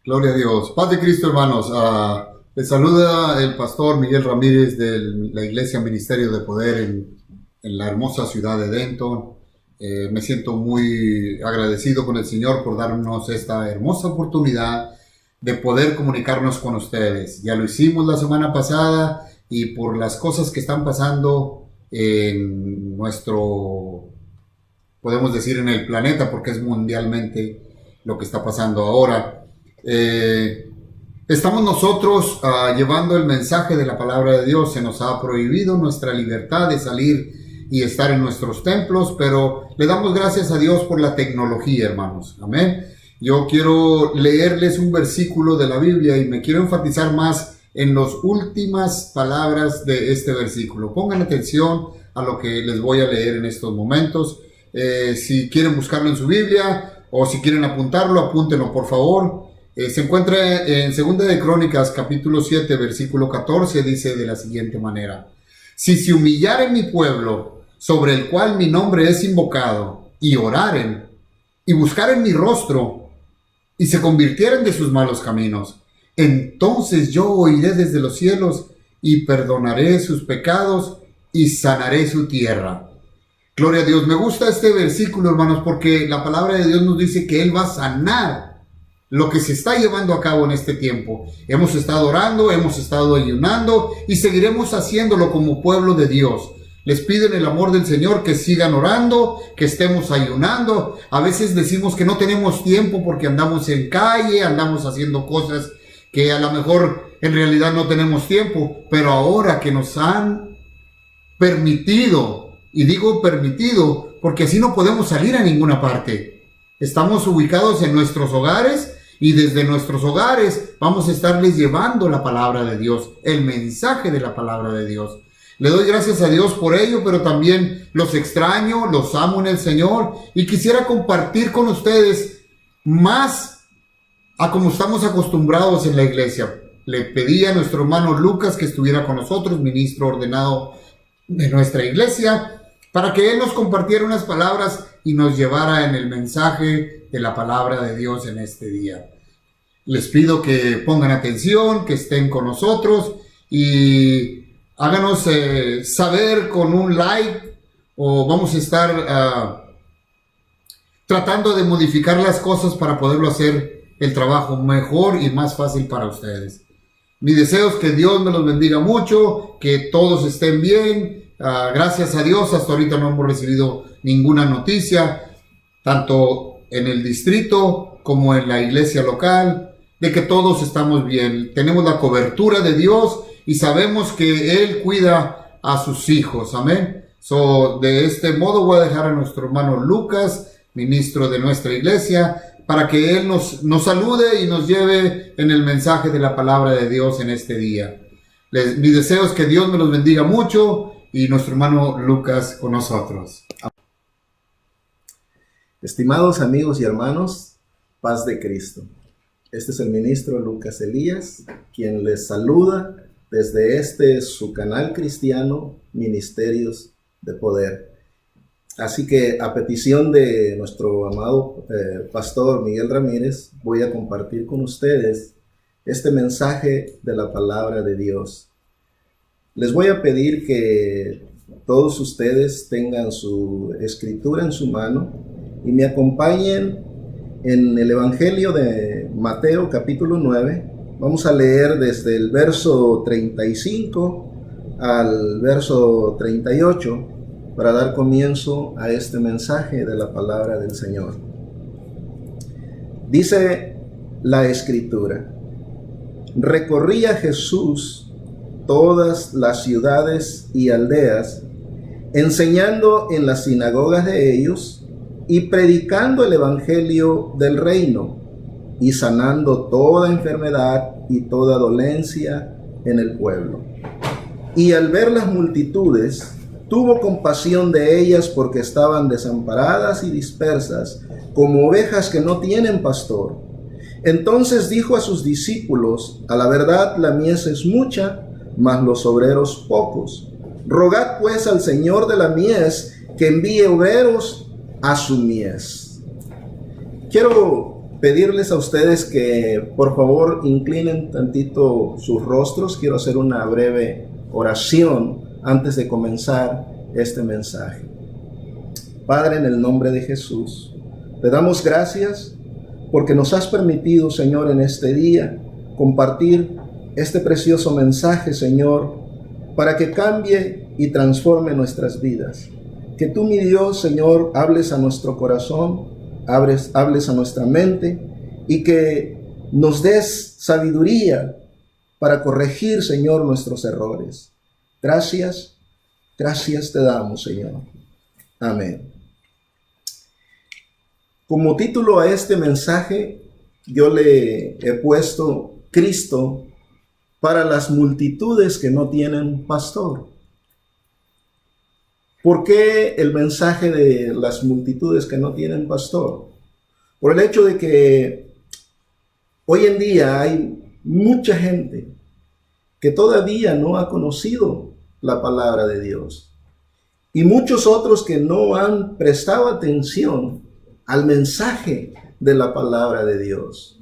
Gloria a Dios. Paz de Cristo, hermanos. Les saluda el pastor Miguel Ramírez de la Iglesia Ministerio de Poder en la hermosa ciudad de Denton. Me siento muy agradecido con el Señor por darnos esta hermosa oportunidad de poder comunicarnos con ustedes. Ya lo hicimos la semana pasada y por las cosas que están pasando en nuestro, podemos decir, en el planeta, porque es mundialmente lo que está pasando ahora. Estamos nosotros llevando el mensaje de la palabra de Dios. Se nos ha prohibido nuestra libertad de salir y estar en nuestros templos, pero le damos gracias a Dios por la tecnología, hermanos. Amén. Yo quiero leerles un versículo de la Biblia y me quiero enfatizar más en las últimas palabras de este versículo. Pongan atención a lo que les voy a leer en estos momentos. Si quieren buscarlo en su Biblia o si quieren apuntarlo, apúntenlo por favor. Se encuentra en 2 de Crónicas, capítulo 7, versículo 14, dice de la siguiente manera: si se humillare mi pueblo, sobre el cual mi nombre es invocado, y oraren, y buscaren mi rostro, y se convirtieren de sus malos caminos, entonces yo oiré desde los cielos, y perdonaré sus pecados, y sanaré su tierra. Gloria a Dios. Me gusta este versículo, hermanos, porque la palabra de Dios nos dice que Él va a sanar lo que se está llevando a cabo en este tiempo. Hemos estado orando, hemos estado ayunando y seguiremos haciéndolo como pueblo de Dios. Les pido en el amor del Señor que sigan orando, que estemos ayunando. A veces decimos que no tenemos tiempo porque andamos en calle, andamos haciendo cosas que a lo mejor en realidad no tenemos tiempo, pero ahora que nos han permitido, y digo permitido porque así no podemos salir a ninguna parte. Estamos ubicados en nuestros hogares y desde nuestros hogares vamos a estarles llevando la palabra de Dios, el mensaje de la palabra de Dios. Le doy gracias a Dios por ello, pero también los extraño, los amo en el Señor y quisiera compartir con ustedes más a como estamos acostumbrados en la iglesia. Le pedí a nuestro hermano Lucas que estuviera con nosotros, ministro ordenado de nuestra iglesia, para que él nos compartiera unas palabras y nos llevara en el mensaje de la palabra de Dios en este día. Les pido que pongan atención, que estén con nosotros y háganos saber con un like, o vamos a estar tratando de modificar las cosas para poderlo hacer el trabajo mejor y más fácil para ustedes. Mi deseo es que Dios me los bendiga mucho, que todos estén bien. Gracias a Dios, hasta ahorita no hemos recibido ninguna noticia, tanto en el distrito como en la iglesia local, de que todos estamos bien. Tenemos la cobertura de Dios y sabemos que Él cuida a sus hijos. Amén. De este modo voy a dejar a nuestro hermano Lucas, ministro de nuestra iglesia, para que Él nos salude y nos lleve en el mensaje de la palabra de Dios en este día. Mi deseo es que Dios me los bendiga mucho y nuestro hermano Lucas con nosotros. Estimados amigos y hermanos, paz de Cristo. Este es el ministro Lucas Elías, quien les saluda desde su canal cristiano, Ministerios de Poder. Así que a petición de nuestro amado pastor Miguel Ramírez, voy a compartir con ustedes este mensaje de la palabra de Dios. Les voy a pedir que todos ustedes tengan su escritura en su mano y me acompañen en el Evangelio de Mateo capítulo 9. Vamos a leer desde el verso 35 al verso 38 para dar comienzo a este mensaje de la palabra del Señor. Dice la escritura: recorría Jesús todas las ciudades y aldeas, enseñando en las sinagogas de ellos y predicando el evangelio del reino y sanando toda enfermedad y toda dolencia en el pueblo. Y al ver las multitudes, tuvo compasión de ellas porque estaban desamparadas y dispersas, como ovejas que no tienen pastor. Entonces dijo a sus discípulos: a la verdad la mies es mucha, mas los obreros pocos. Rogad pues al Señor de la mies que envíe obreros a su mies. Quiero pedirles a ustedes que por favor inclinen tantito sus rostros. Quiero hacer una breve oración antes de comenzar este mensaje. Padre, en el nombre de Jesús, te damos gracias porque nos has permitido, Señor, en este día compartir este precioso mensaje, Señor, para que cambie y transforme nuestras vidas. Que tú, mi Dios, Señor, hables a nuestro corazón, hables a nuestra mente y que nos des sabiduría para corregir, Señor, nuestros errores. Gracias te damos, Señor. Amén. Como título a este mensaje, yo le he puesto Cristo para las multitudes que no tienen pastor. ¿Por qué el mensaje de las multitudes que no tienen pastor? Por el hecho de que hoy en día hay mucha gente que todavía no ha conocido la palabra de Dios. Y muchos otros que no han prestado atención al mensaje de la palabra de Dios.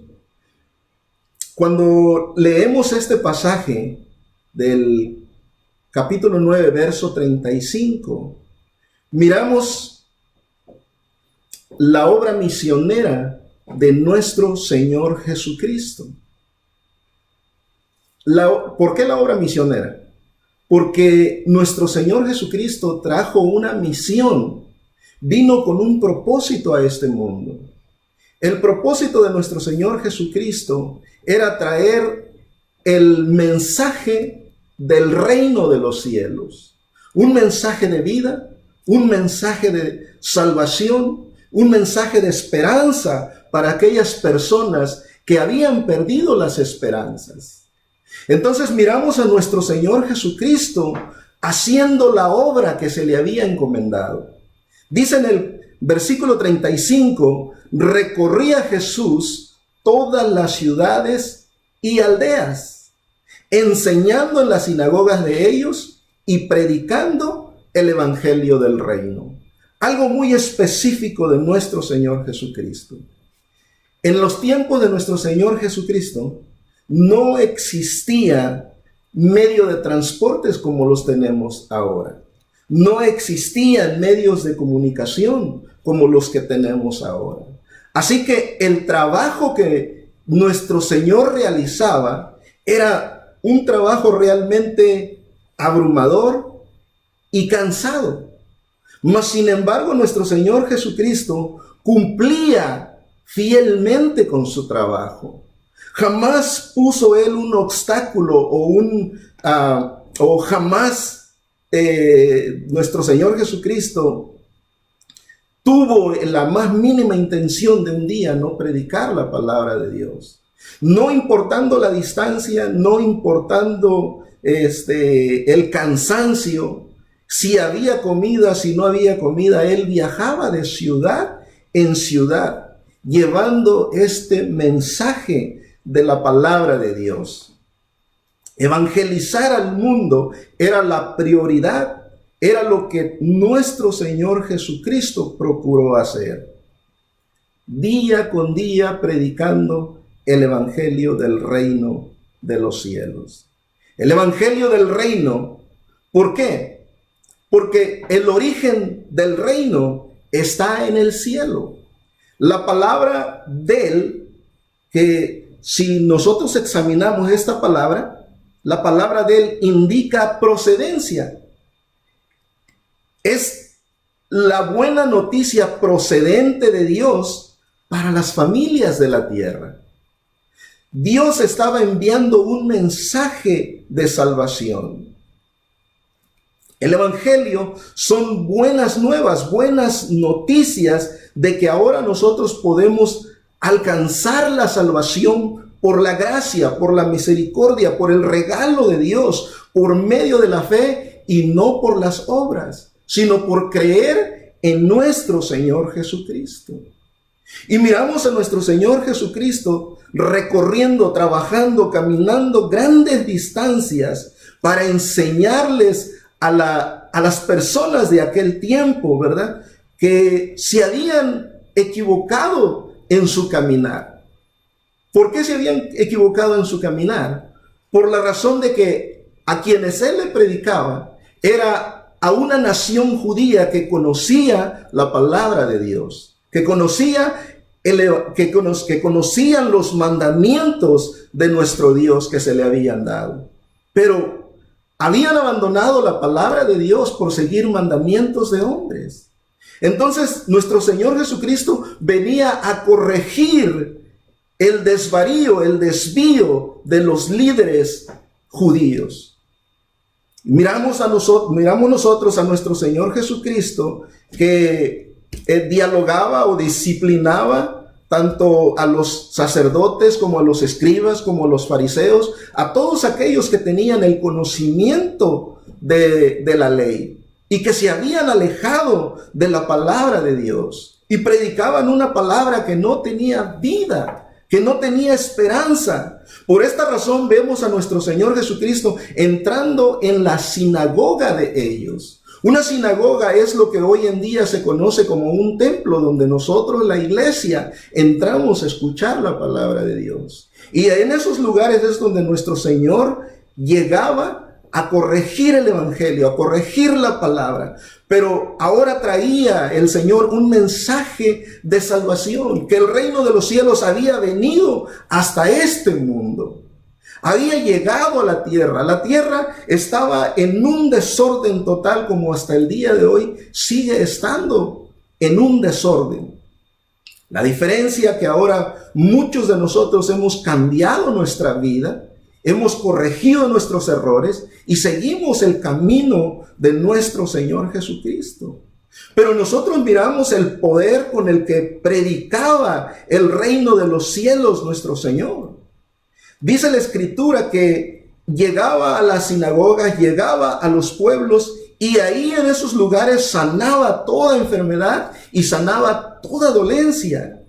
Cuando leemos este pasaje del capítulo 9, verso 35, miramos la obra misionera de nuestro Señor Jesucristo. ¿Por qué la obra misionera? Porque nuestro Señor Jesucristo trajo una misión, vino con un propósito a este mundo. El propósito de nuestro Señor Jesucristo era traer el mensaje del reino de los cielos, un mensaje de vida, un mensaje de salvación, un mensaje de esperanza para aquellas personas que habían perdido las esperanzas. Entonces miramos a nuestro Señor Jesucristo haciendo la obra que se le había encomendado. Dice en el versículo 35, recorría Jesús todas las ciudades y aldeas, enseñando en las sinagogas de ellos y predicando el evangelio del reino. Algo muy específico de nuestro Señor Jesucristo. En los tiempos de nuestro Señor Jesucristo no existía medio de transportes como los tenemos ahora. No existían medios de comunicación como los que tenemos ahora. Así que el trabajo que nuestro Señor realizaba era un trabajo realmente abrumador y cansado. Mas, sin embargo, nuestro Señor Jesucristo cumplía fielmente con su trabajo. Jamás puso Él un obstáculo o jamás nuestro Señor Jesucristo tuvo la más mínima intención de un día no predicar la palabra de Dios. No importando la distancia, no importando el cansancio, si había comida, si no había comida, Él viajaba de ciudad en ciudad, llevando este mensaje de la palabra de Dios. Evangelizar al mundo era la prioridad, era lo que nuestro Señor Jesucristo procuró hacer. Día con día predicando el evangelio del reino de los cielos. El evangelio del reino, ¿por qué? Porque el origen del reino está en el cielo. La palabra del, que si nosotros examinamos esta palabra, la palabra del indica procedencia. Es la buena noticia procedente de Dios para las familias de la tierra. Dios estaba enviando un mensaje de salvación. El evangelio son buenas nuevas, buenas noticias de que ahora nosotros podemos alcanzar la salvación por la gracia, por la misericordia, por el regalo de Dios, por medio de la fe y no por las obras, sino por creer en nuestro Señor Jesucristo. Y miramos a nuestro Señor Jesucristo recorriendo, trabajando, caminando grandes distancias para enseñarles a las personas de aquel tiempo, ¿verdad?, que se habían equivocado en su caminar. ¿Por qué se habían equivocado en su caminar? Por la razón de que a quienes él le predicaba era a una nación judía que conocía la palabra de Dios, que conocían los mandamientos de nuestro Dios que se le habían dado. Pero habían abandonado la palabra de Dios por seguir mandamientos de hombres. Entonces, nuestro Señor Jesucristo venía a corregir el desvarío, el desvío de los líderes judíos. Miramos nosotros a nuestro Señor Jesucristo que dialogaba o disciplinaba tanto a los sacerdotes como a los escribas, como a los fariseos, a todos aquellos que tenían el conocimiento de la ley y que se habían alejado de la palabra de Dios y predicaban una palabra que no tenía vida, que no tenía esperanza. Por esta razón vemos a nuestro Señor Jesucristo entrando en la sinagoga de ellos. Una sinagoga es lo que hoy en día se conoce como un templo donde nosotros, la iglesia, entramos a escuchar la palabra de Dios. Y en esos lugares es donde nuestro Señor llegaba a corregir el evangelio, a corregir la palabra. Pero ahora traía el Señor un mensaje de salvación, que el reino de los cielos había venido hasta este mundo. Había llegado a la tierra. La tierra estaba en un desorden total, como hasta el día de hoy sigue estando en un desorden. La diferencia que ahora muchos de nosotros hemos cambiado nuestra vida, hemos corregido nuestros errores y seguimos el camino de nuestro Señor Jesucristo. Pero nosotros miramos el poder con el que predicaba el reino de los cielos nuestro Señor. Dice la Escritura que llegaba a las sinagogas, llegaba a los pueblos y ahí en esos lugares sanaba toda enfermedad y sanaba toda dolencia.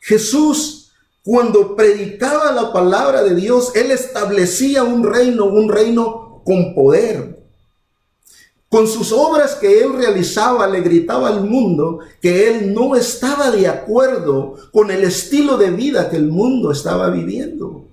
Jesús, cuando predicaba la palabra de Dios, Él establecía un reino con poder. Con sus obras que Él realizaba, le gritaba al mundo que Él no estaba de acuerdo con el estilo de vida que el mundo estaba viviendo.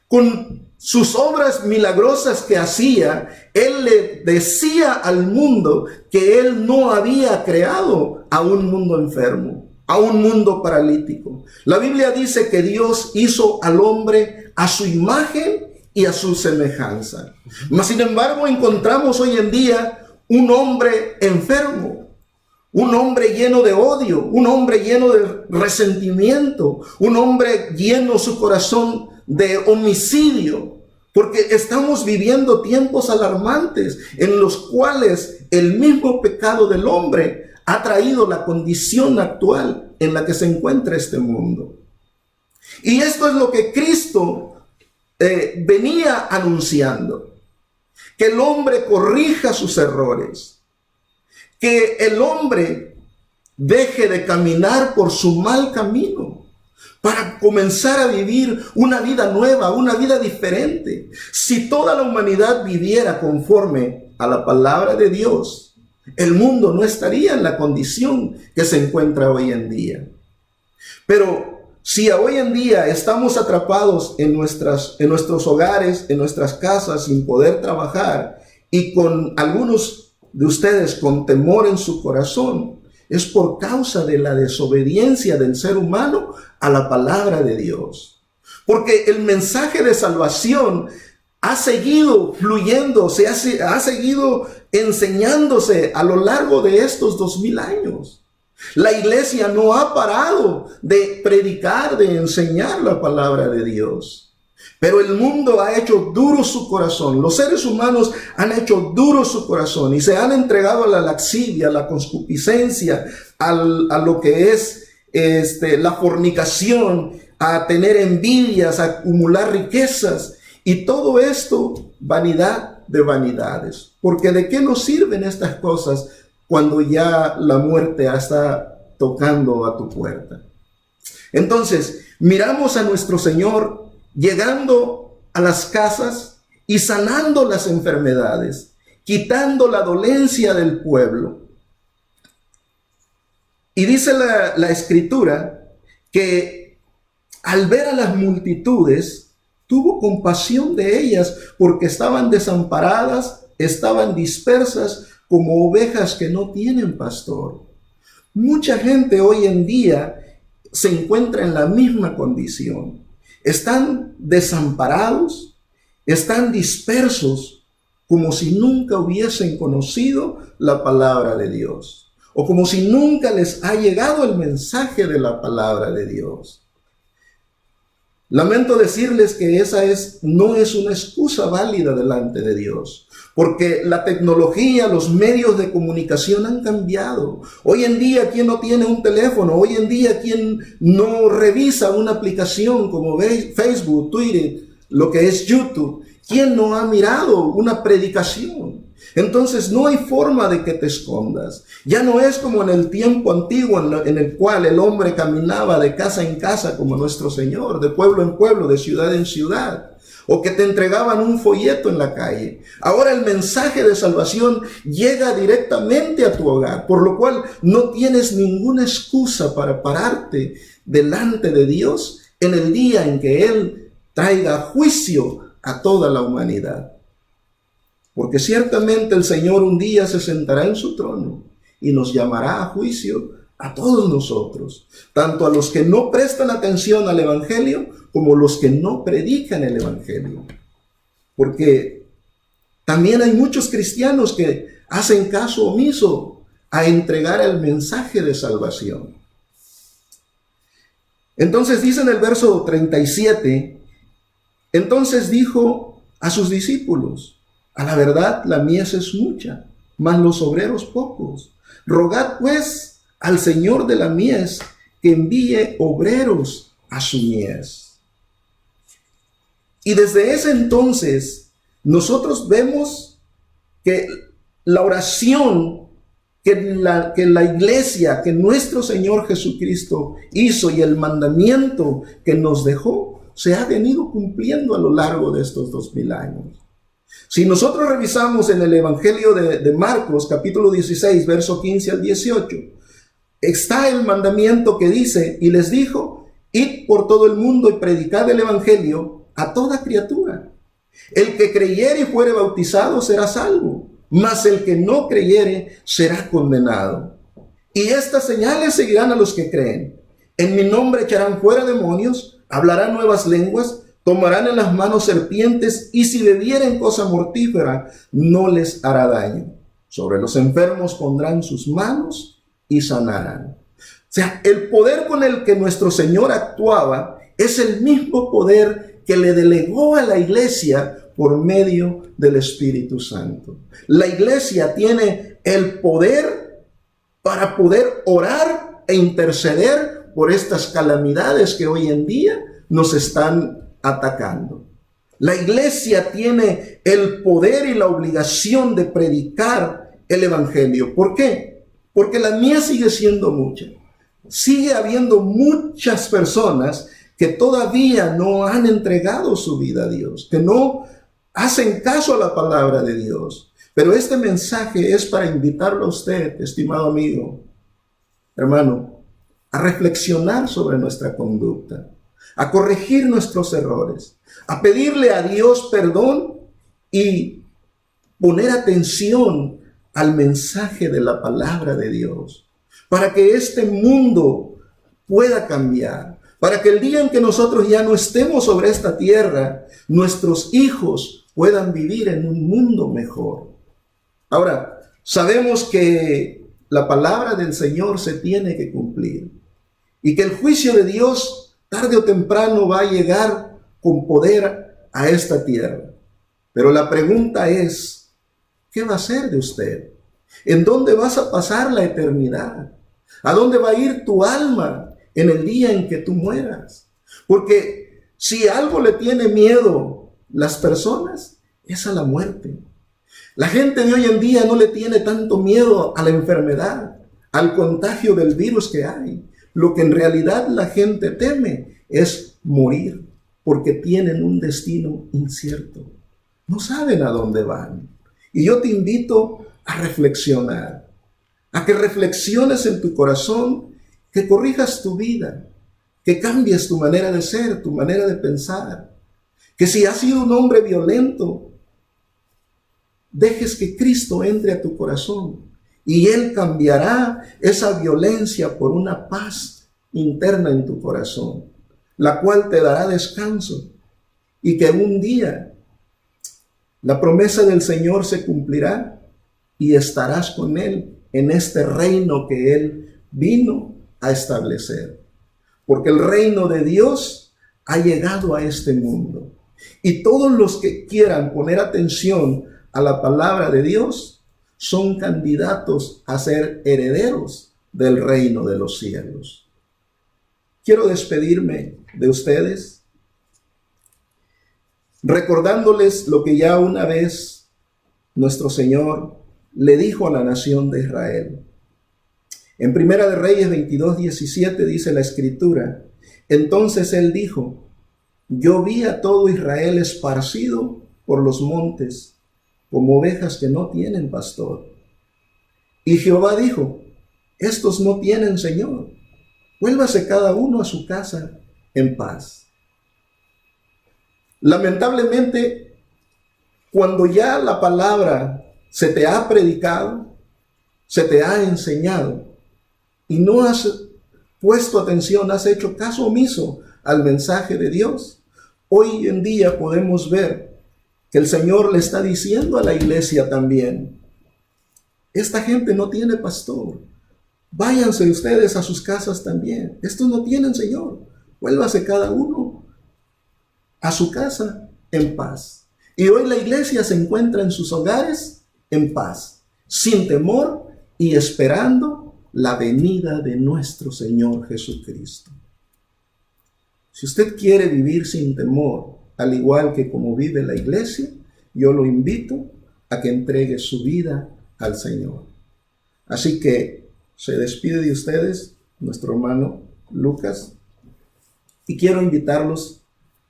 Con sus obras milagrosas que hacía, Él le decía al mundo que Él no había creado a un mundo enfermo, a un mundo paralítico. La Biblia dice que Dios hizo al hombre a su imagen y a su semejanza. Mas sin embargo encontramos hoy en día un hombre enfermo, un hombre lleno de odio, un hombre lleno de resentimiento, un hombre lleno su corazón de homicidio, porque estamos viviendo tiempos alarmantes en los cuales el mismo pecado del hombre ha traído la condición actual en la que se encuentra este mundo. Y esto es lo que Cristo venía anunciando, que el hombre corrija sus errores, que el hombre deje de caminar por su mal camino para comenzar a vivir una vida nueva, una vida diferente. Si toda la humanidad viviera conforme a la palabra de Dios, el mundo no estaría en la condición que se encuentra hoy en día. Pero si hoy en día estamos atrapados en nuestros hogares, en nuestras casas, sin poder trabajar, y con algunos de ustedes con temor en su corazón, es por causa de la desobediencia del ser humano a la palabra de Dios. Porque el mensaje de salvación ha seguido fluyendo, ha seguido enseñándose a lo largo de estos 2000 años. La iglesia no ha parado de predicar, de enseñar la palabra de Dios. Pero el mundo ha hecho duro su corazón. Los seres humanos han hecho duro su corazón y se han entregado a la lascivia, a la concupiscencia, a lo que es la fornicación, a tener envidias, a acumular riquezas. Y todo esto, vanidad de vanidades. Porque ¿de qué nos sirven estas cosas cuando ya la muerte está tocando a tu puerta? Entonces, miramos a nuestro Señor llegando a las casas y sanando las enfermedades, quitando la dolencia del pueblo. Y dice la Escritura que al ver a las multitudes, tuvo compasión de ellas porque estaban desamparadas, estaban dispersas como ovejas que no tienen pastor. Mucha gente hoy en día se encuentra en la misma condición. Están desamparados, están dispersos, como si nunca hubiesen conocido la palabra de Dios, o como si nunca les ha llegado el mensaje de la palabra de Dios. Lamento decirles que esa no es una excusa válida delante de Dios, porque la tecnología, los medios de comunicación han cambiado. Hoy en día, ¿quién no tiene un teléfono? Hoy en día, ¿quién no revisa una aplicación como Facebook, Twitter, lo que es YouTube? ¿Quién no ha mirado una predicación? Entonces no hay forma de que te escondas. Ya no es como en el tiempo antiguo en el cual el hombre caminaba de casa en casa como nuestro Señor, de pueblo en pueblo, de ciudad en ciudad, o que te entregaban un folleto en la calle. Ahora el mensaje de salvación llega directamente a tu hogar, por lo cual no tienes ninguna excusa para pararte delante de Dios en el día en que Él traiga juicio a toda la humanidad. Porque ciertamente el Señor un día se sentará en su trono y nos llamará a juicio a todos nosotros, tanto a los que no prestan atención al Evangelio como los que no predican el Evangelio. Porque también hay muchos cristianos que hacen caso omiso a entregar el mensaje de salvación. Entonces dice en el verso 37, entonces dijo a sus discípulos: a la verdad, la mies es mucha, mas los obreros pocos. Rogad pues al Señor de la mies que envíe obreros a su mies. Y desde ese entonces, nosotros vemos que la oración que la iglesia, que nuestro Señor Jesucristo hizo y el mandamiento que nos dejó, se ha venido cumpliendo a lo largo de estos 2000 años. Si nosotros revisamos en el Evangelio de Marcos, capítulo 16, verso 15 al 18, está el mandamiento que dice: y les dijo, id por todo el mundo y predicad el Evangelio a toda criatura. El que creyere y fuere bautizado será salvo, mas el que no creyere será condenado. Y estas señales seguirán a los que creen. En mi nombre echarán fuera demonios, hablarán nuevas lenguas, tomarán en las manos serpientes, y si bebieren cosa mortífera, no les hará daño. Sobre los enfermos pondrán sus manos y sanarán. O sea, el poder con el que nuestro Señor actuaba es el mismo poder que le delegó a la iglesia por medio del Espíritu Santo. La iglesia tiene el poder para poder orar e interceder por estas calamidades que hoy en día nos están atacando. La iglesia tiene el poder y la obligación de predicar el Evangelio. ¿Por qué? Porque la mies sigue siendo mucha. Sigue habiendo muchas personas que todavía no han entregado su vida a Dios, que no hacen caso a la palabra de Dios. Pero este mensaje es para invitarlo a usted, estimado amigo, hermano, a reflexionar sobre nuestra conducta, a corregir nuestros errores, a pedirle a Dios perdón y poner atención al mensaje de la palabra de Dios, para que este mundo pueda cambiar, para que el día en que nosotros ya no estemos sobre esta tierra, nuestros hijos puedan vivir en un mundo mejor. Ahora, sabemos que la palabra del Señor se tiene que cumplir y que el juicio de Dios tarde o temprano va a llegar con poder a esta tierra. Pero la pregunta es, ¿qué va a hacer de usted? ¿En dónde vas a pasar la eternidad? ¿A dónde va a ir tu alma en el día en que tú mueras? Porque si algo le tiene miedo las personas, es a la muerte. La gente de hoy en día no le tiene tanto miedo a la enfermedad, al contagio del virus que hay. Lo que en realidad la gente teme es morir, porque tienen un destino incierto. No saben a dónde van. Y yo te invito a reflexionar, a que reflexiones en tu corazón, que corrijas tu vida, que cambies tu manera de ser, tu manera de pensar. Que si has sido un hombre violento, dejes que Cristo entre a tu corazón y Él cambiará esa violencia por una paz interna en tu corazón, la cual te dará descanso, y que un día la promesa del Señor se cumplirá y estarás con Él en este reino que Él vino a establecer. Porque el reino de Dios ha llegado a este mundo. Y todos los que quieran poner atención a la palabra de Dios son candidatos a ser herederos del reino de los cielos. Quiero despedirme de ustedes recordándoles lo que ya una vez nuestro Señor le dijo a la nación de Israel. En Primera de Reyes 22:17 dice la Escritura: entonces Él dijo, yo vi a todo Israel esparcido por los montes, como ovejas que no tienen pastor. Y Jehová dijo, estos no tienen Señor, vuélvase cada uno a su casa en paz. Lamentablemente, cuando ya la palabra se te ha predicado, se te ha enseñado, y no has puesto atención, has hecho caso omiso al mensaje de Dios, hoy en día podemos ver que el Señor le está diciendo a la iglesia también, esta gente no tiene pastor, váyanse ustedes a sus casas también, estos no tienen Señor, vuélvase cada uno a su casa en paz. Y hoy la iglesia se encuentra en sus hogares en paz, sin temor y esperando la venida de nuestro Señor Jesucristo. Si usted quiere vivir sin temor, al igual que como vive la iglesia, yo lo invito a que entregue su vida al Señor. Así que se despide de ustedes nuestro hermano Lucas, y quiero invitarlos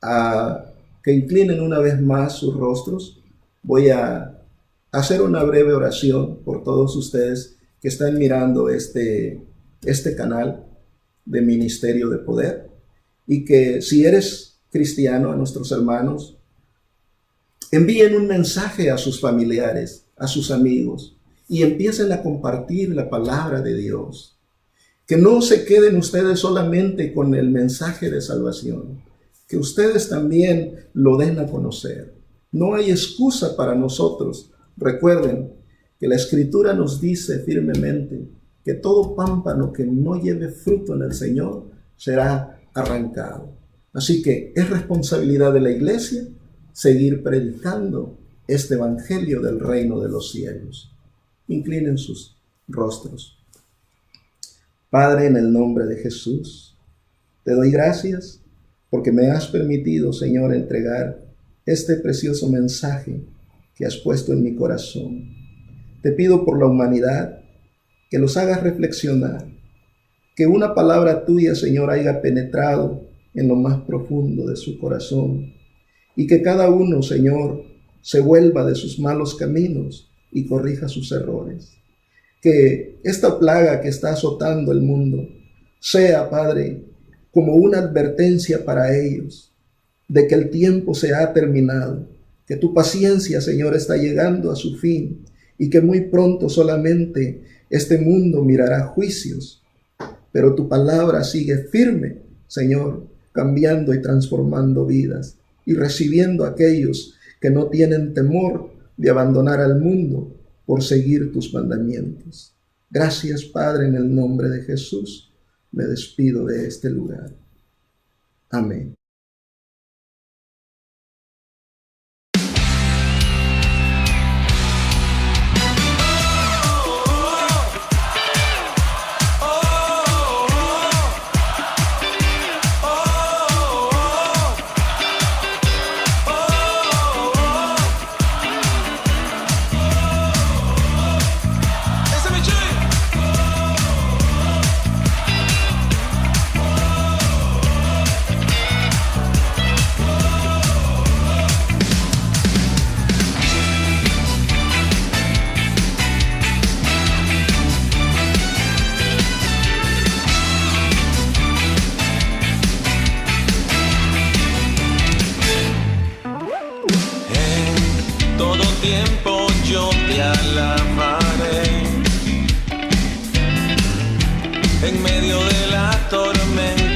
a que inclinen una vez más sus rostros. Voy a hacer una breve oración por todos ustedes que están mirando este canal de Ministerio de Poder, y que si eres cristiano, a nuestros hermanos, envíen un mensaje a sus familiares, a sus amigos, y empiecen a compartir la palabra de Dios. Que no se queden ustedes solamente con el mensaje de salvación, que ustedes también lo den a conocer. No hay excusa para nosotros. Recuerden que la Escritura nos dice firmemente que todo pámpano que no lleve fruto en el Señor será arrancado. Así que es responsabilidad de la iglesia seguir predicando este evangelio del reino de los cielos. Inclinen sus rostros. Padre, en el nombre de Jesús, te doy gracias porque me has permitido, Señor, entregar este precioso mensaje que has puesto en mi corazón. Te pido por la humanidad que los hagas reflexionar, que una palabra tuya, Señor, haya penetrado en lo más profundo de su corazón, y que cada uno, Señor, se vuelva de sus malos caminos y corrija sus errores. Que esta plaga que está azotando el mundo sea, Padre, como una advertencia para ellos de que el tiempo se ha terminado, que tu paciencia, Señor, está llegando a su fin, y que muy pronto solamente este mundo mirará juicios, pero tu palabra sigue firme, Señor, cambiando y transformando vidas y recibiendo a aquellos que no tienen temor de abandonar al mundo por seguir tus mandamientos. Gracias, Padre, en el nombre de Jesús. Me despido de este lugar. Amén. tiempo yo te alabaré. En medio de la tormenta